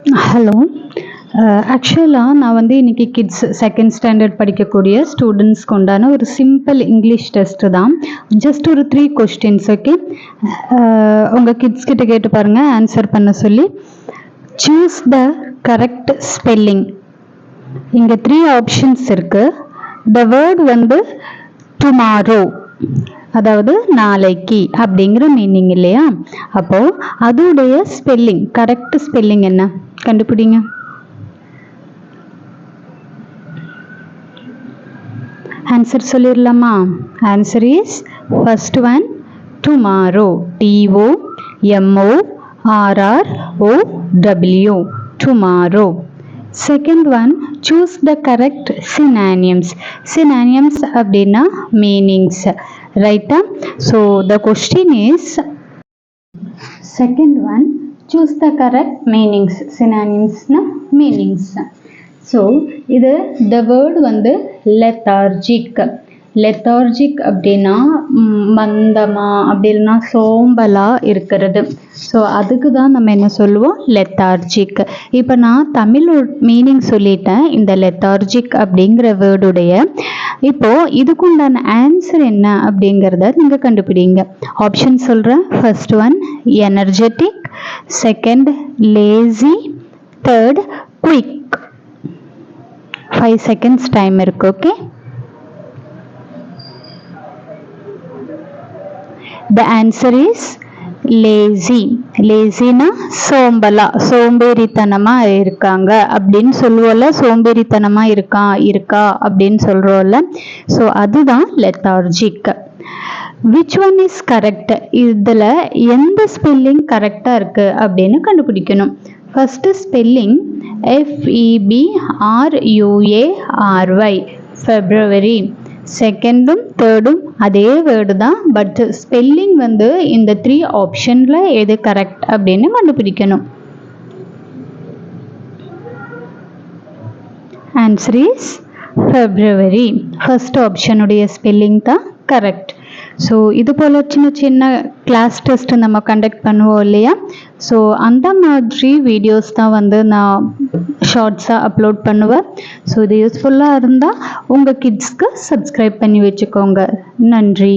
Hello. ஆக்சுவலாக நான் வந்து இன்றைக்கி கிட்ஸ் செகண்ட் ஸ்டாண்டர்ட் படிக்கக்கூடிய ஸ்டூடெண்ட்ஸ்க்கு உண்டான ஒரு சிம்பிள் இங்கிலீஷ் டெஸ்ட்டு தான். ஜஸ்ட் ஒரு 3 கொஸ்டின்ஸ். ஓகே, உங்கள் கிட்ஸ் கிட்ட கேட்டு பாருங்கள் ஆன்சர் பண்ண சொல்லி. Choose the correct spelling. இங்கே 3 ஆப்ஷன்ஸ் இருக்குது. த வேர்ட் வந்து டுமாரோ, அதாவது நாளைக்கு அப்படிங்கிற மீனிங் இல்லையா? அப்போ அதோடைய ஸ்பெல்லிங், கரெக்ட் ஸ்பெல்லிங் என்ன கண்டுபிடிங்க. ஆன்சர் சொல்லிடலாமா? Answer is first one tomorrow, TOMORROW, tomorrow. Second one, choose the correct synonyms. Synonyms அப்படின்னா meanings, right? So the question is, second one, choose the correct meanings. Synonyms na meanings. So இது the word வந்து lethargic. Lethargic அப்படின்னா மந்தமா, அப்படி இல்லைன்னா சோம்பலா இருக்கிறது. So அதுக்கு தான் நம்ம என்ன சொல்லுவோம்? லெத்தார்ஜிக். இப்போ நான் தமிழ் மீனிங் சொல்லிட்டேன் இந்த லெத்தார்ஜிக் அப்படிங்கிற வேர்டுடைய. இப்போது இதுக்குண்டான ஆன்சர் என்ன அப்படிங்கிறத நீங்கள் கண்டுபிடிங்க. ஆப்ஷன் சொல்கிறேன். First one energetic, second lazy, third quick. 5 seconds time இருக்கு. Okay, the answer is lazy. லேசினா சோம்பலா, சோம்பேறித்தனமா இருக்காங்க அப்படின்னு சொல்லுவோம்ல. சோம்பேறித்தனமா இருக்கா அப்படின்னு சொல்றோம்ல. ஸோ அதுதான் lethargic. Which one is correct? இதில் எந்த ஸ்பெல்லிங் கரெக்டாக இருக்கு அப்படின்னு கண்டுபிடிக்கணும். First spelling FEBRUARY, February. செகண்டும் தேர்டும் அதே வேர்டு தான், பட் ஸ்பெல்லிங் வந்து இந்த 3 ஆப்ஷனில் எது கரெக்ட் அப்படின்னு கண்டுபிடிக்கணும். Answer is February. ஃபர்ஸ்ட் ஆப்ஷனுடைய ஸ்பெல்லிங் தான் கரெக்ட். ஸோ இது போல் சின்ன சின்ன கிளாஸ் டெஸ்ட் நம்ம கண்டக்ட் பண்ணுவோம் இல்லையா? ஸோ அந்த மாதிரி வீடியோஸ் தான் வந்து நான் ஷார்ட்ஸாக அப்லோட் பண்ணுவேன். ஸோ இது யூஸ்ஃபுல்லாக இருந்தால் உங்கள் கிட்ஸ்க்கு சப்ஸ்கிரைப் பண்ணி வச்சுக்கோங்க. நன்றி.